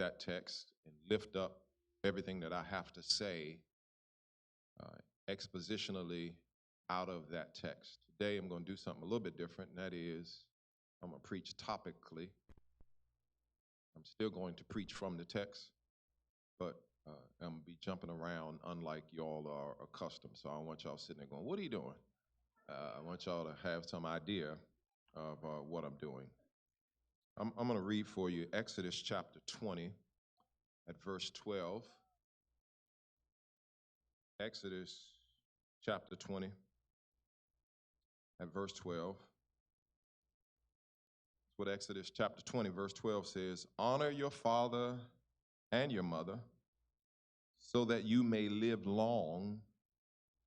that text and lift up everything that I have to say expositionally out of that text. Today I'm going to do something a little bit different, and that is I'm going to preach topically. I'm still going to preach from the text, but I'm going to be jumping around unlike y'all are accustomed. So I don't want y'all sitting there going, what are you doing? I want y'all to have some idea of what I'm doing. I'm going to read for you Exodus chapter 20 at verse 12. Exodus chapter 20 at verse 12. That's what Exodus chapter 20 verse 12 says. Honor your father and your mother so that you may live long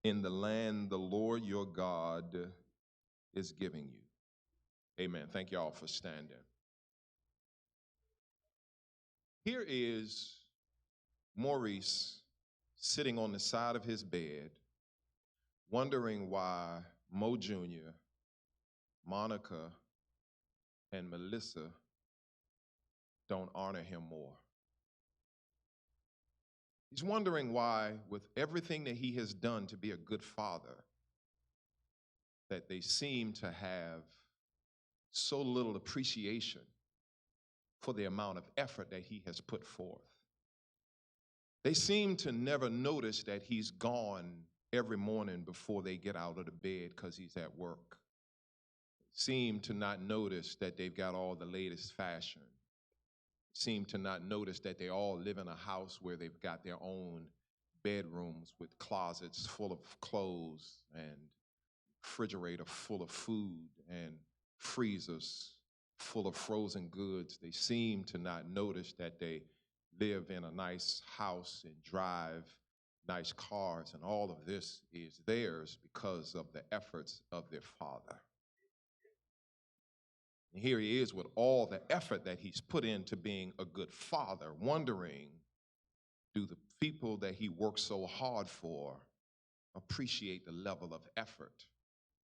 in the land the Lord your God is giving you. Amen. Thank y'all for standing. Here is Maurice sitting on the side of his bed, wondering why Mo Jr., Monica, and Melissa don't honor him more. He's wondering why, with everything that he has done to be a good father, that they seem to have so little appreciation for the amount of effort that he has put forth. They seem to never notice that he's gone every morning before they get out of the bed because he's at work. Seem to not notice that they've got all the latest fashion. Seem to not notice that they all live in a house where they've got their own bedrooms with closets full of clothes and refrigerator full of food and freezers full of frozen goods. They seem to not notice that they live in a nice house and drive nice cars, and all of this is theirs because of the efforts of their father. And here he is with all the effort that he's put into being a good father, wondering, do the people that he works so hard for appreciate the level of effort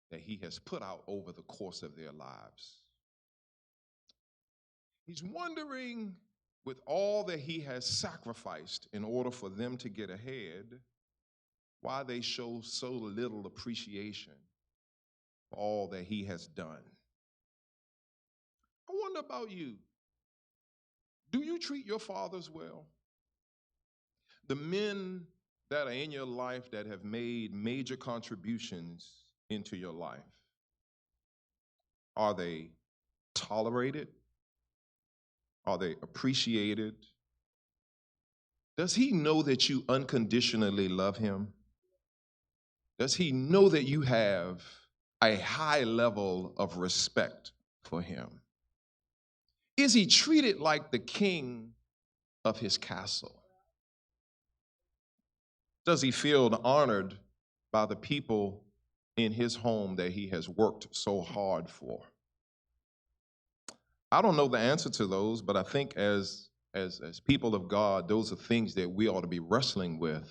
that he has put out over the course of their lives? He's wondering, with all that he has sacrificed in order for them to get ahead, why they show so little appreciation for all that he has done. I wonder about you. Do you treat your fathers well? The men that are in your life that have made major contributions into your life, are they tolerated? Are they appreciated? Does he know that you unconditionally love him? Does he know that you have a high level of respect for him? Is he treated like the king of his castle? Does he feel honored by the people in his home that he has worked so hard for? I don't know the answer to those, but I think as people of God, those are things that we ought to be wrestling with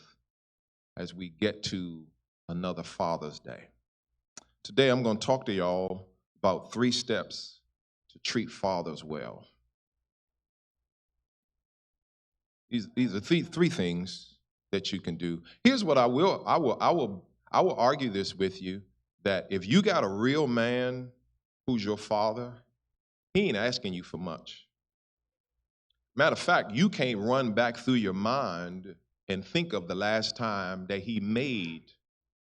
as we get to another Father's Day. Today, I'm going to talk to y'all about 3 steps to treat fathers well. These are three things that you can do. Here's what I will argue this with you, that if you got a real man who's your father, he ain't asking you for much. Matter of fact, you can't run back through your mind and think of the last time that he made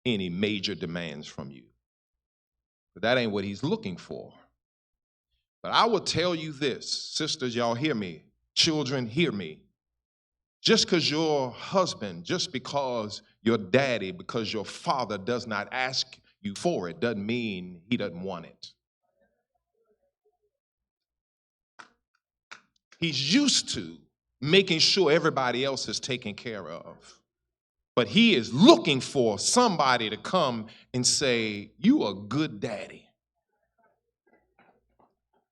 any major demands from you. But that ain't what he's looking for. But I will tell you this, sisters, y'all hear me, children, hear me. Just because your husband, just because your daddy, because your father does not ask you for it, doesn't mean he doesn't want it. He's used to making sure everybody else is taken care of. But he is looking for somebody to come and say, you a good daddy.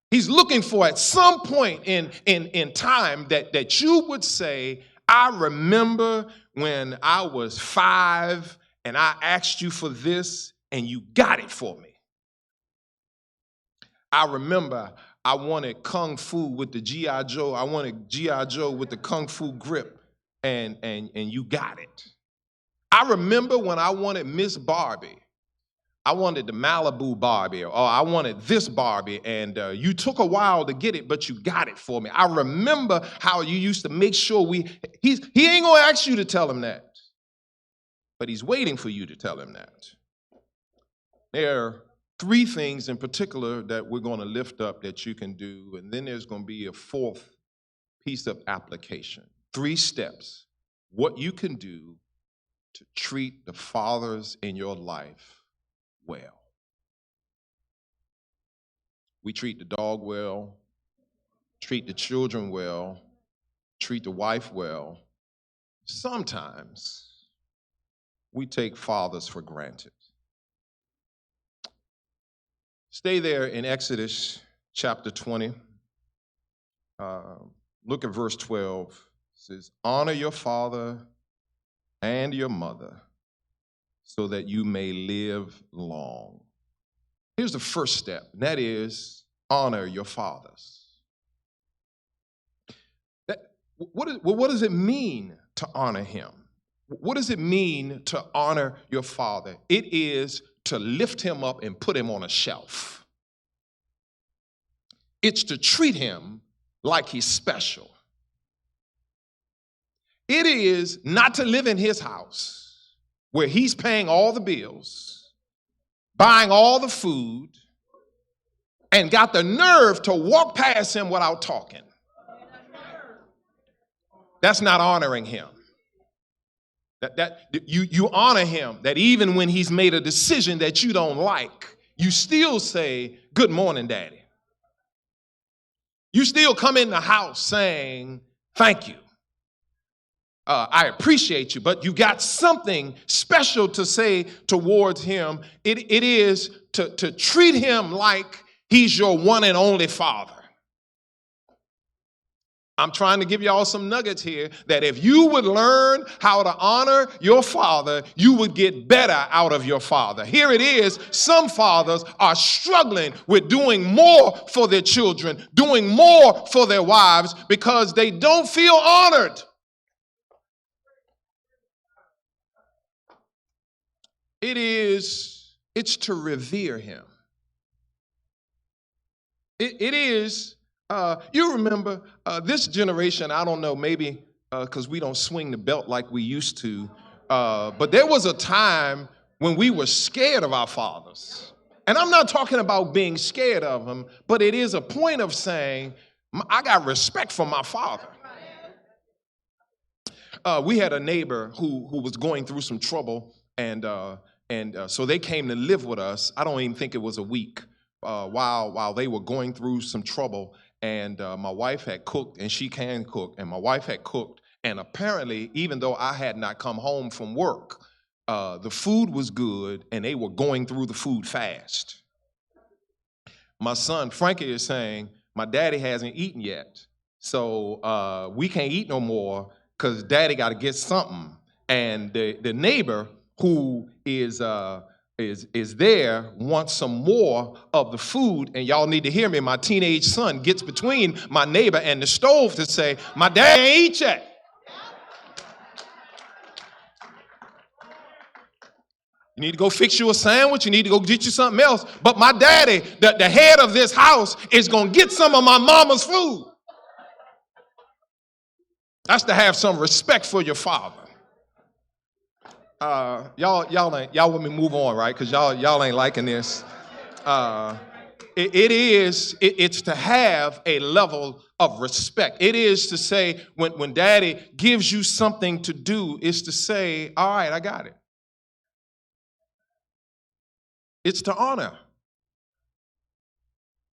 He's looking for at some point in time that you would say, I remember when I was 5 and I asked you for this and you got it for me. I remember I wanted Kung Fu with the G.I. Joe. I wanted G.I. Joe with the Kung Fu grip, and you got it. I remember when I wanted Miss Barbie. I wanted the Malibu Barbie, or I wanted this Barbie, and you took a while to get it, but you got it for me. I remember how you used to make sure he ain't gonna ask you to tell him that, but he's waiting for you to tell him that. There are 3 things in particular that we're gonna lift up that you can do, and then there's gonna be a 4th piece of application. 3 steps, what you can do to treat the fathers in your life well. We treat the dog well, treat the children well, treat the wife well. Sometimes we take fathers for granted. Stay there in Exodus chapter 20. Look at verse 12. It says, honor your father and your mother, so that you may live long. Here's the first step, and that is honor your fathers. What does it mean to honor him? What does it mean to honor your father? It is to lift him up and put him on a shelf. It's to treat him like he's special. It is not to live in his house where he's paying all the bills, buying all the food, and got the nerve to walk past him without talking. That's not honoring him. You honor him, that even when he's made a decision that you don't like, you still say, good morning, Daddy. You still come in the house saying, thank you. I appreciate you, but you got something special to say towards him. It is to treat him like he's your one and only father. I'm trying to give y'all some nuggets here that if you would learn how to honor your father, you would get better out of your father. Here it is. Some fathers are struggling with doing more for their children, doing more for their wives because they don't feel honored. It's to revere him. It is, you remember this generation, I don't know, maybe because we don't swing the belt like we used to, but there was a time when we were scared of our fathers. And I'm not talking about being scared of them, but it is a point of saying, I got respect for my father. We had a neighbor who was going through some trouble, and so they came to live with us. I don't even think it was a week while they were going through some trouble. And my wife had cooked, and she can cook, and my wife had cooked. And apparently, even though I had not come home from work, the food was good, and they were going through the food fast. My son, Frankey, is saying, my daddy hasn't eaten yet, so we can't eat no more because daddy got to get something. And the neighbor who is there wants some more of the food, and y'all need to hear me. My teenage son gets between my neighbor and the stove to say, my dad ain't eat yet. You need to go fix you a sandwich. You need to go get you something else. But my daddy, the head of this house, is going to get some of my mama's food. That's to have some respect for your father. Y'all want me to move on, right? Because y'all ain't liking this. It's to have a level of respect. It is to say, when daddy gives you something to do, is to say, all right, I got it. It's to honor.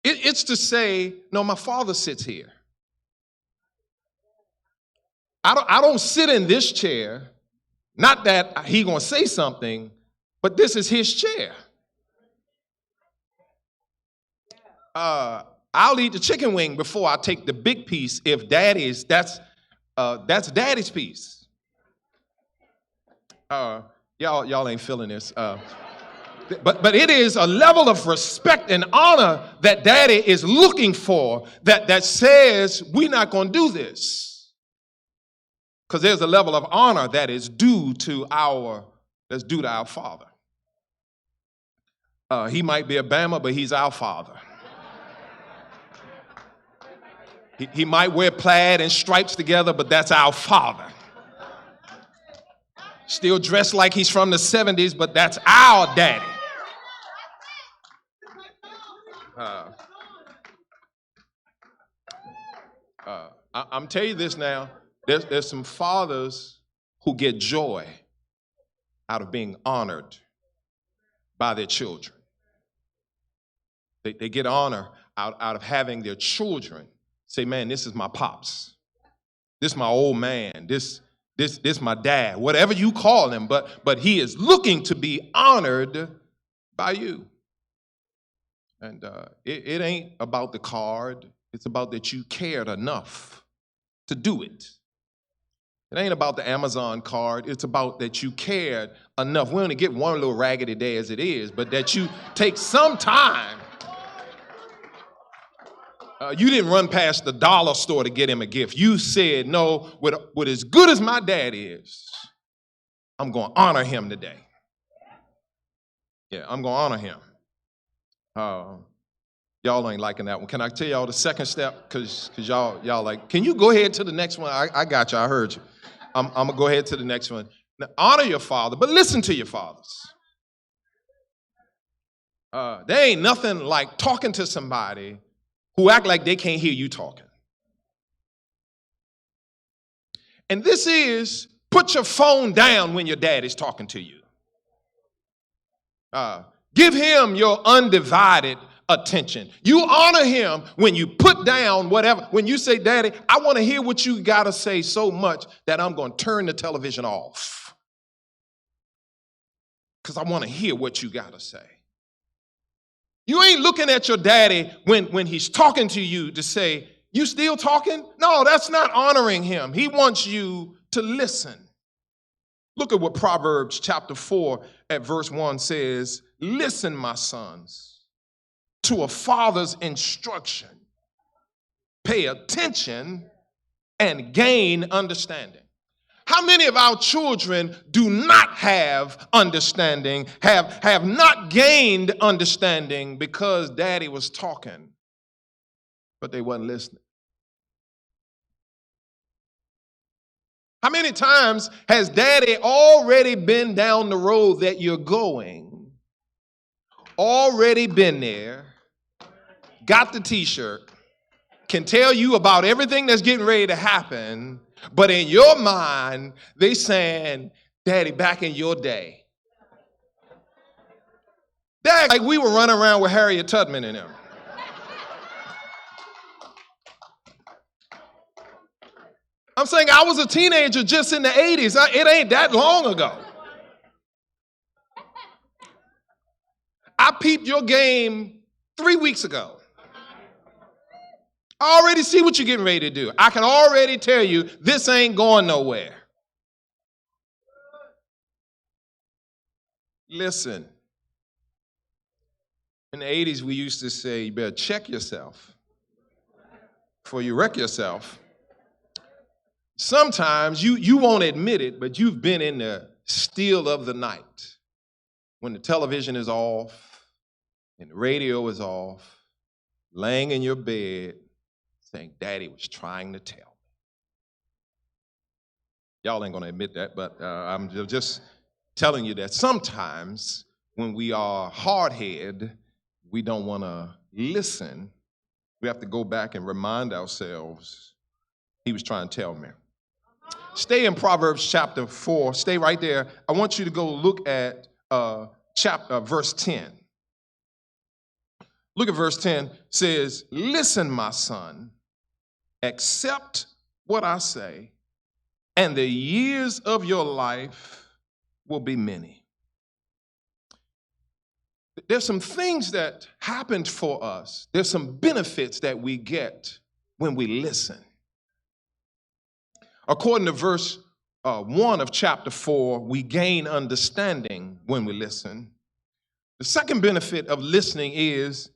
It's to say, no, my father sits here. I don't sit in this chair. Not that he gonna say something, but this is his chair. I'll eat the chicken wing before I take the big piece if that's daddy's piece. Y'all ain't feeling this. But it is a level of respect and honor that daddy is looking for that says we're not going to do this. Because there's a level of honor that is due to our father. He might be a Bama, but he's our father. He might wear plaid and stripes together, but that's our father. Still dressed like he's from the 70s, but that's our daddy. I'm telling you this now. There's some fathers who get joy out of being honored by their children. They get honor out of having their children say, man, this is my pops. This is my old man. This my dad. Whatever you call him, but he is looking to be honored by you. And it ain't about the card. It's about that you cared enough to do it. It ain't about the Amazon card. It's about that you cared enough. We only get one little raggedy day as it is, but that you take some time. You didn't run past the dollar store to get him a gift. You said, no, with as good as my dad is, I'm going to honor him today. Yeah, I'm going to honor him. Y'all ain't liking that one. Can I tell y'all the second step? Because y'all like, can you go ahead to the next one? I got you. I heard you. I'm going to go ahead to the next one. Now, honor your father, but listen to your fathers. There ain't nothing like talking to somebody who act like they can't hear you talking. And this is, put your phone down when your dad is talking to you. Give him your undivided attention. You honor him when you put down whatever. When you say, Daddy, I want to hear what you got to say so much that I'm going to turn the television off. Because I want to hear what you got to say. You ain't looking at your daddy when he's talking to you to say, you still talking? No, that's not honoring him. He wants you to listen. Look at what Proverbs chapter 4 at verse 1 says. Listen, my sons, to a father's instruction. Pay attention and gain understanding. How many of our children do not have understanding, have not gained understanding because daddy was talking, but they wasn't listening? How many times has daddy already been down the road that you're going, already been there, got the t-shirt, can tell you about everything that's getting ready to happen, but in your mind, they saying, Daddy, back in your day. Dad, like we were running around with Harriet Tubman and them. I'm saying I was a teenager just in the 80s. It ain't that long ago. I peeped your game 3 weeks ago. I already see what you're getting ready to do. I can already tell you this ain't going nowhere. Listen. In the 80s, we used to say, you better check yourself before you wreck yourself. Sometimes you won't admit it, but you've been in the still of the night when the television is off and the radio is off, laying in your bed, saying, Daddy was trying to tell me. Y'all ain't going to admit that, but I'm just telling you that sometimes when we are hard-headed, we don't want to listen. We have to go back and remind ourselves, he was trying to tell me. Stay in Proverbs chapter 4. Stay right there. I want you to go look at verse 10. Look at verse 10. It says, listen, my son, accept what I say, and the years of your life will be many. There's some things that happened for us. There's some benefits that we get when we listen. According to verse 1 of chapter 4, we gain understanding when we listen. The second benefit of listening is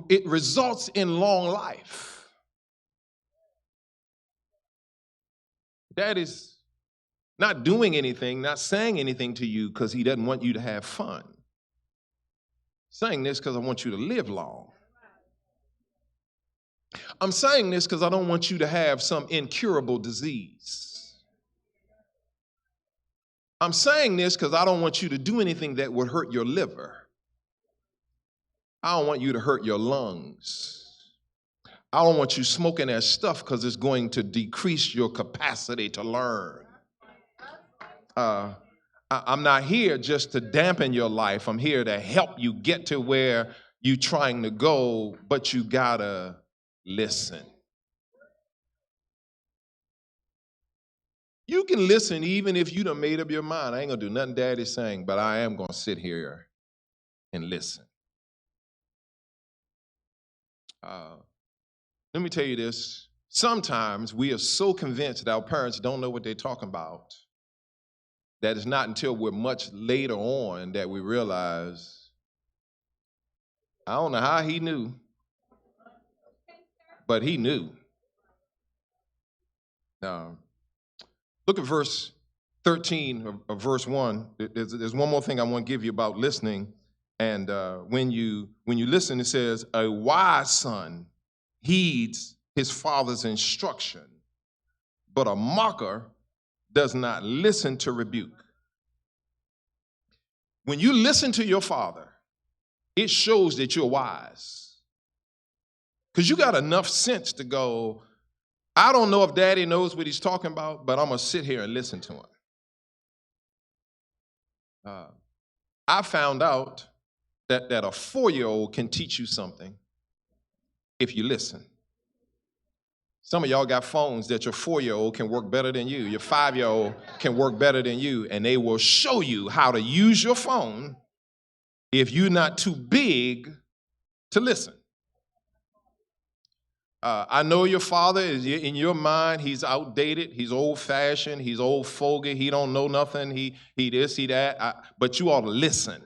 it results in long life. Dad is not doing anything, not saying anything to you because he doesn't want you to have fun. Saying this because I want you to live long. I'm saying this because I don't want you to have some incurable disease. I'm saying this because I don't want you to do anything that would hurt your liver. I don't want you to hurt your lungs. I don't want you smoking that stuff because it's going to decrease your capacity to learn. I'm not here just to dampen your life. I'm here to help you get to where you're trying to go, but you gotta listen. You can listen even if you done made up your mind. I ain't gonna do nothing Daddy's saying, but I am gonna sit here and listen. Let me tell you this. Sometimes we are so convinced that our parents don't know what they're talking about that it's not until we're much later on that we realize, I don't know how he knew, but he knew. Look at verse 13 of verse 1. There's one more thing I want to give you about listening. And when you listen, it says, a wise son heeds his father's instruction, but a mocker does not listen to rebuke. When you listen to your father, it shows that you're wise. Because you got enough sense to go, I don't know if Daddy knows what he's talking about, but I'm going to sit here and listen to him. I found out that a 4-year-old can teach you something if you listen. Some of y'all got phones that your 4-year-old can work better than you. Your 5-year-old can work better than you, and they will show you how to use your phone if you're not too big to listen. I know your father is in your mind. He's outdated. He's old-fashioned. He's old fogey. He don't know nothing. He this, he that. But you ought to listen.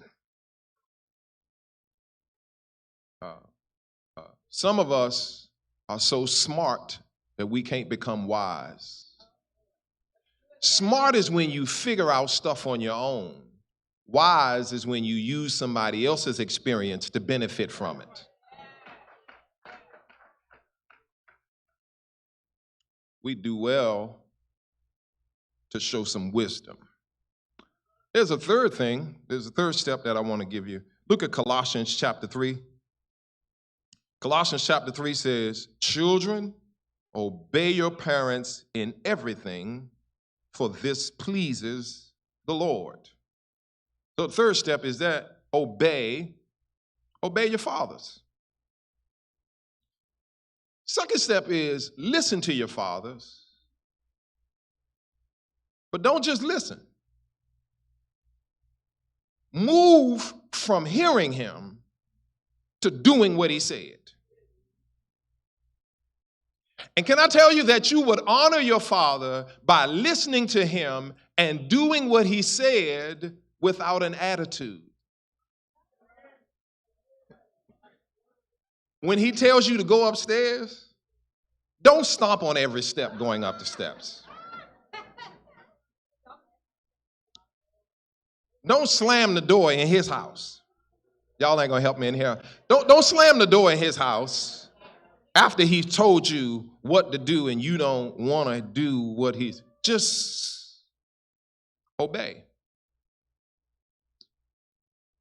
Some of us are so smart that we can't become wise. Smart is when you figure out stuff on your own. Wise is when you use somebody else's experience to benefit from it. We do well to show some wisdom. There's a third step that I want to give you. Look at Colossians chapter 3. Colossians chapter 3 says, children, obey your parents in everything, for this pleases the Lord. So the third step is that obey your fathers. Second step is listen to your fathers, but don't just listen. Move from hearing him to doing what he said. And can I tell you that you would honor your father by listening to him and doing what he said without an attitude? When he tells you to go upstairs, don't stomp on every step going up the steps. Don't slam the door in his house. Y'all ain't gonna help me in here. Don't slam the door in his house after he's told you what to do and you don't want to do what he's, just obey.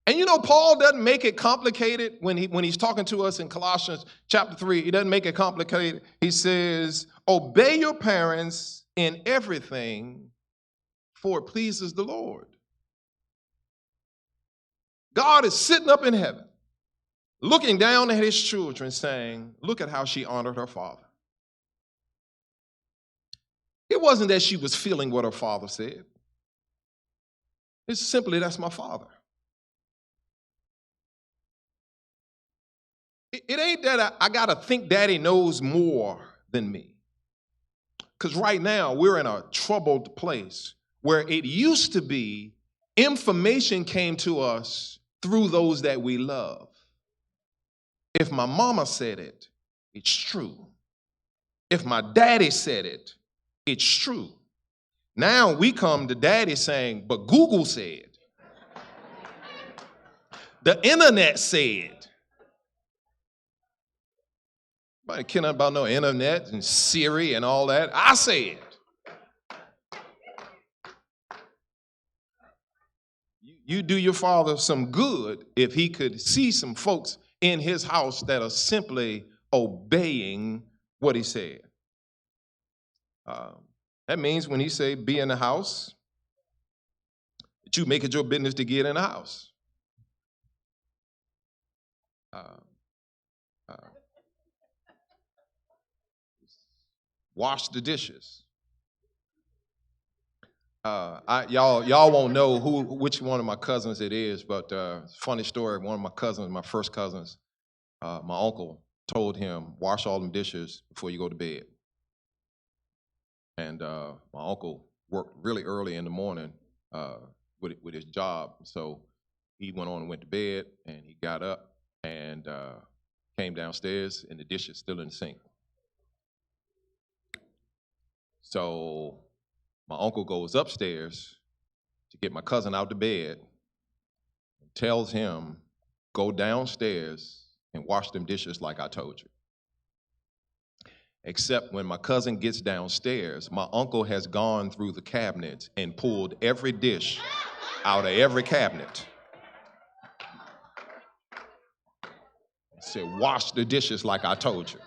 And you know, Paul doesn't make it complicated when he's talking to us in Colossians chapter 3. He doesn't make it complicated. He says, obey your parents in everything, for it pleases the Lord. God is sitting up in heaven, looking down at his children saying, look at how she honored her father. It wasn't that she was feeling what her father said. It's simply, that's my father. It ain't that I got to think Daddy knows more than me. Because right now, we're in a troubled place where it used to be information came to us through those that we love. If my mama said it, it's true. If my daddy said it, it's true. Now we come to daddy saying, but Google said. The internet said. Nobody care nothing about no internet and Siri and all that. I said. You do your father some good if he could see some folks in his house that are simply obeying what he said. That means when he say be in the house, that you make it your business to get in the house. Wash the dishes. Y'all won't know which one of my cousins it is, but funny story. One of my cousins, my first cousins, my uncle told him, wash all them dishes before you go to bed. And my uncle worked really early in the morning with his job, so he went on and went to bed, and he got up and came downstairs, and the dishes still in the sink. So my uncle goes upstairs to get my cousin out of bed and tells him, go downstairs and wash them dishes like I told you. Except when my cousin gets downstairs, my uncle has gone through the cabinets and pulled every dish out of every cabinet. Said, wash the dishes like I told you.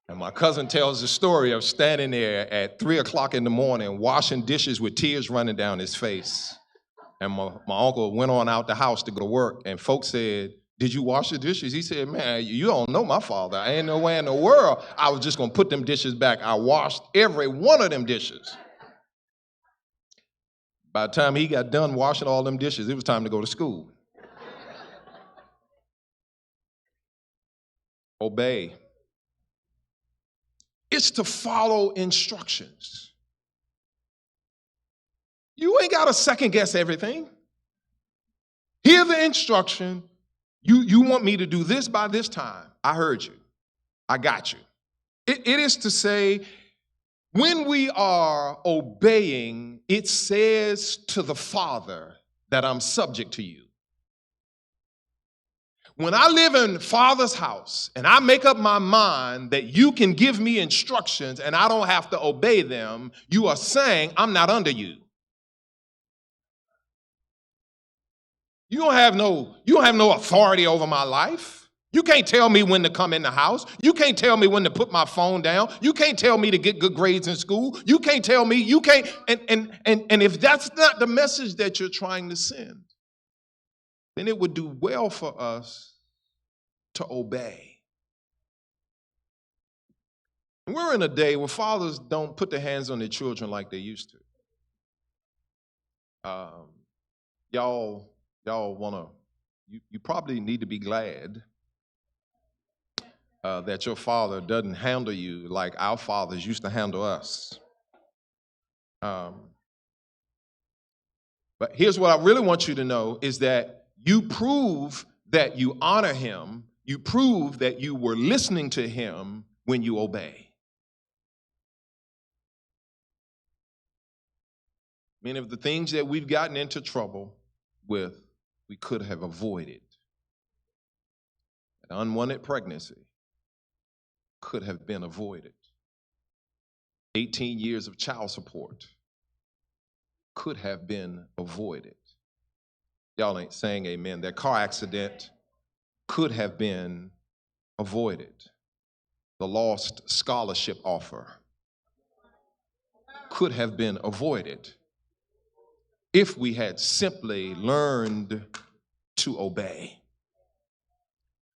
And my cousin tells the story of standing there at 3 o'clock in the morning, washing dishes with tears running down his face. And my uncle went on out the house to go to work, and folks said, did you wash the dishes? He said, man, you don't know my father. I ain't no way in the world I was just going to put them dishes back. I washed every one of them dishes. By the time he got done washing all them dishes, it was time to go to school. Obey. It's to follow instructions. You ain't got to second guess everything. Hear the instruction. You want me to do this by this time. I heard you. I got you. It is to say, when we are obeying, it says to the Father that I'm subject to you. When I live in Father's house and I make up my mind that you can give me instructions and I don't have to obey them, you are saying I'm not under you. You don't have no authority over my life. You can't tell me when to come in the house. You can't tell me when to put my phone down. You can't tell me to get good grades in school. You can't tell me, you can't, and if that's not the message that you're trying to send, then it would do well for us to obey. We're in a day where fathers don't put their hands on their children like they used to. Y'all you probably need to be glad that your father doesn't handle you like our fathers used to handle us. But here's what I really want you to know is that you prove that you honor him. You prove that you were listening to him when you obey. Many of the things that we've gotten into trouble with, we could have avoided. An unwanted pregnancy could have been avoided. 18 years of child support could have been avoided. Y'all ain't saying amen. That car accident could have been avoided. The lost scholarship offer could have been avoided if we had simply learned to obey.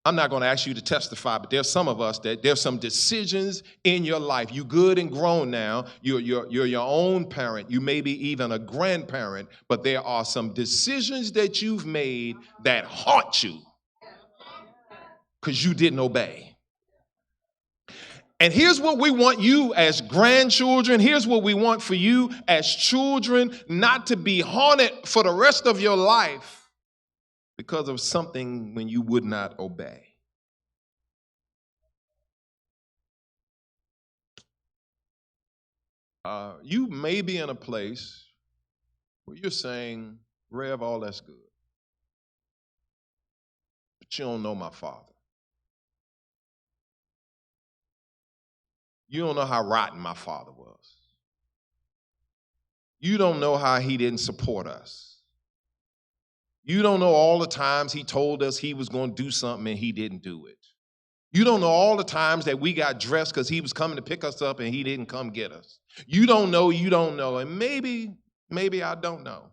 I'm not going to ask you to testify, but there's some of us that there's some decisions in your life. You good and grown now. You're your own parent. You may be even a grandparent, but there are some decisions that you've made that haunt you because you didn't obey. And here's what we want you as grandchildren. Here's what we want for you as children, not to be haunted for the rest of your life because of something when you would not obey. You may be in a place where you're saying, Rev, all that's good, but you don't know my father. You don't know how rotten my father was. You don't know how he didn't support us. You don't know all the times he told us he was going to do something and he didn't do it. You don't know all the times that we got dressed because he was coming to pick us up and he didn't come get us. You don't know, and maybe I don't know.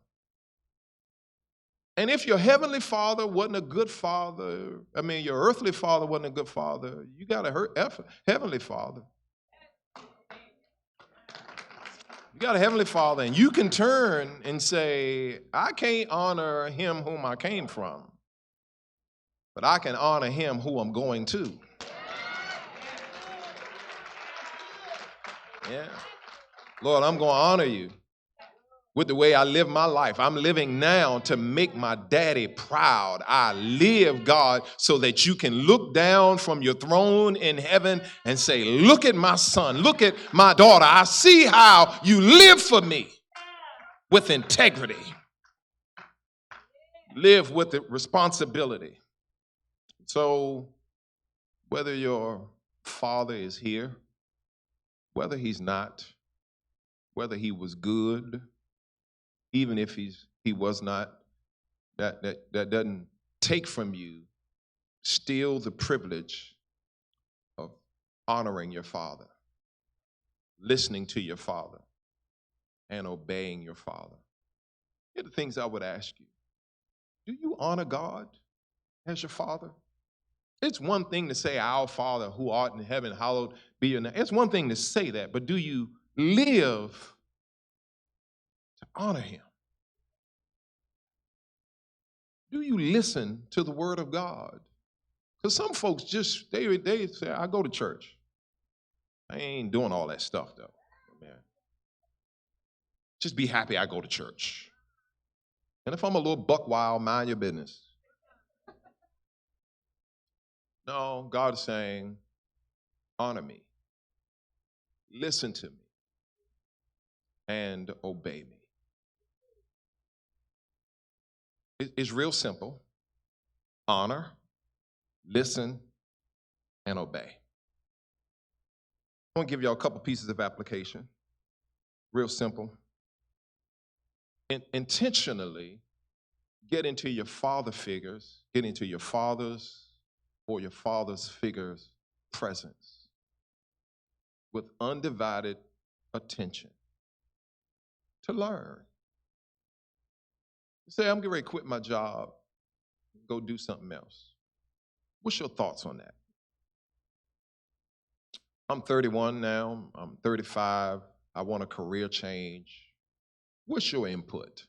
And if your heavenly father wasn't a good father, your earthly father wasn't a good father, you got a heavenly father. You got a heavenly father, and you can turn and say, I can't honor him whom I came from, but I can honor him who I'm going to. Yeah. Lord, I'm going to honor you with the way I live my life. I'm living now to make my daddy proud. I live, God, so that you can look down from your throne in heaven and say, look at my son, look at my daughter. I see how you live for me with integrity. Live with the responsibility. So whether your father is here, whether he's not, whether he was good, even if he was not, that doesn't take from you still the privilege of honoring your father, listening to your father, and obeying your father. Here are the things I would ask you. Do you honor God as your father? It's one thing to say, our Father who art in heaven, hallowed be your name. It's one thing to say that, but do you live to honor him? Do you listen to the word of God? Because some folks just, they say, I go to church. I ain't doing all that stuff, though. Man. Just be happy I go to church. And if I'm a little buck wild, mind your business. No, God is saying, honor me, listen to me, and obey me. It's real simple. Honor, listen, and obey. I want to give y'all a couple pieces of application. Real simple. Intentionally get into your father figures, get into your father's or your father's figure's presence with undivided attention to learn. You say, I'm getting ready to quit my job and go do something else. What's your thoughts on that? I'm 31 now, I'm 35, I want a career change. What's your input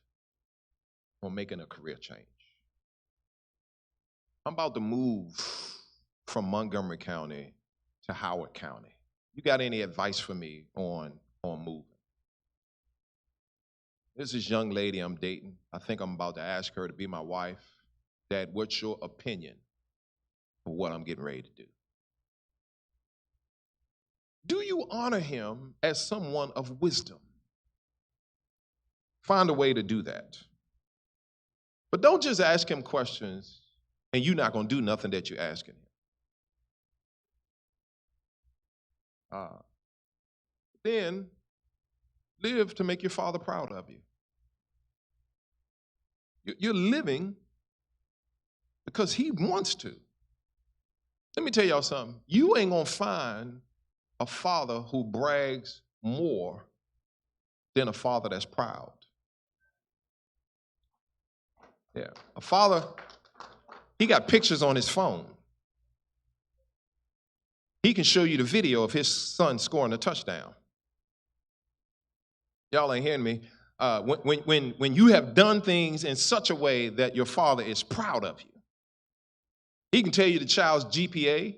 on making a career change? I'm about to move from Montgomery County to Howard County. You got any advice for me on moving? There's this young lady I'm dating. I think I'm about to ask her to be my wife. Dad, what's your opinion of what I'm getting ready to do? Do you honor him as someone of wisdom? Find a way to do that. But don't just ask him questions and you're not going to do nothing that you're asking him. Then live to make your father proud of you. You're living because he wants to. Let me tell y'all something. You ain't going to find a father who brags more than a father that's proud. Yeah, a father, he got pictures on his phone. He can show you the video of his son scoring a touchdown. Y'all ain't hearing me. When you have done things in such a way that your father is proud of you. He can tell you the child's GPA.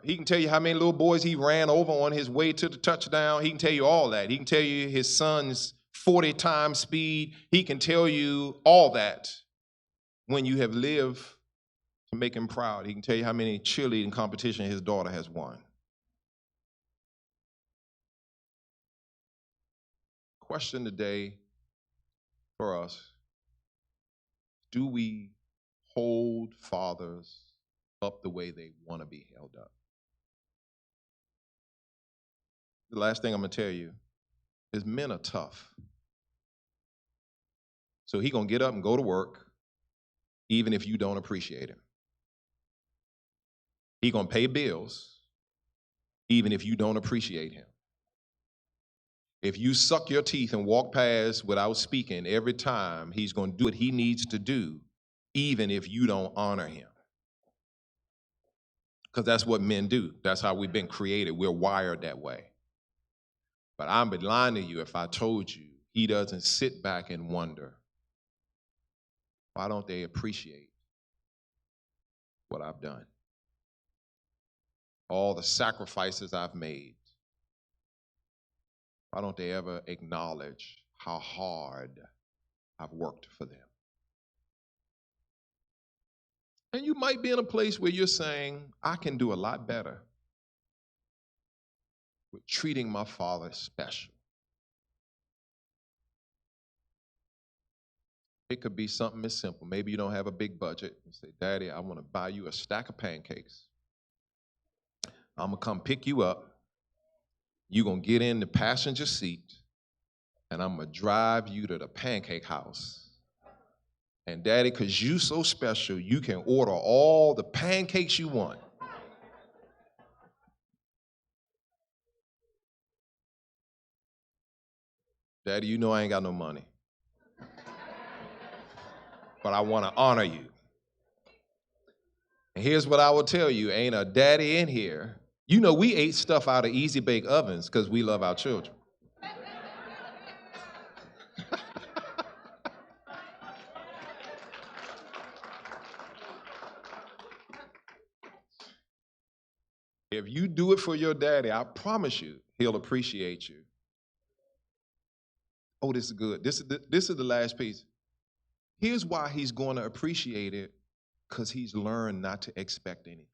He can tell you how many little boys he ran over on his way to the touchdown. He can tell you all that. He can tell you his son's 40 times speed. He can tell you all that when you have lived to make him proud. He can tell you how many cheerleading competition his daughter has won. Question today for us: do we hold fathers up the way they want to be held up? The last thing I'm going to tell you is men are tough. So he going to get up and go to work even if you don't appreciate him. He going to pay bills even if you don't appreciate him. If you suck your teeth and walk past without speaking every time, he's going to do what he needs to do even if you don't honor him. Because that's what men do. That's how we've been created. We're wired that way. But I'd be lying to you if I told you he doesn't sit back and wonder, why don't they appreciate what I've done? All the sacrifices I've made. Why don't they ever acknowledge how hard I've worked for them? And you might be in a place where you're saying, I can do a lot better with treating my father special. It could be something as simple. Maybe you don't have a big budget. You say, Daddy, I want to buy you a stack of pancakes. I'm going to come pick you up. You're going to get in the passenger seat, and I'm going to drive you to the pancake house. And Daddy, because you so special, you can order all the pancakes you want. Daddy, you know I ain't got no money. But I want to honor you. And here's what I will tell you, ain't a daddy in here. You know we ate stuff out of easy bake ovens because we love our children. If you do it for your daddy, I promise you, he'll appreciate you. Oh, this is good. This is the last piece. Here's why he's going to appreciate it, because he's learned not to expect anything.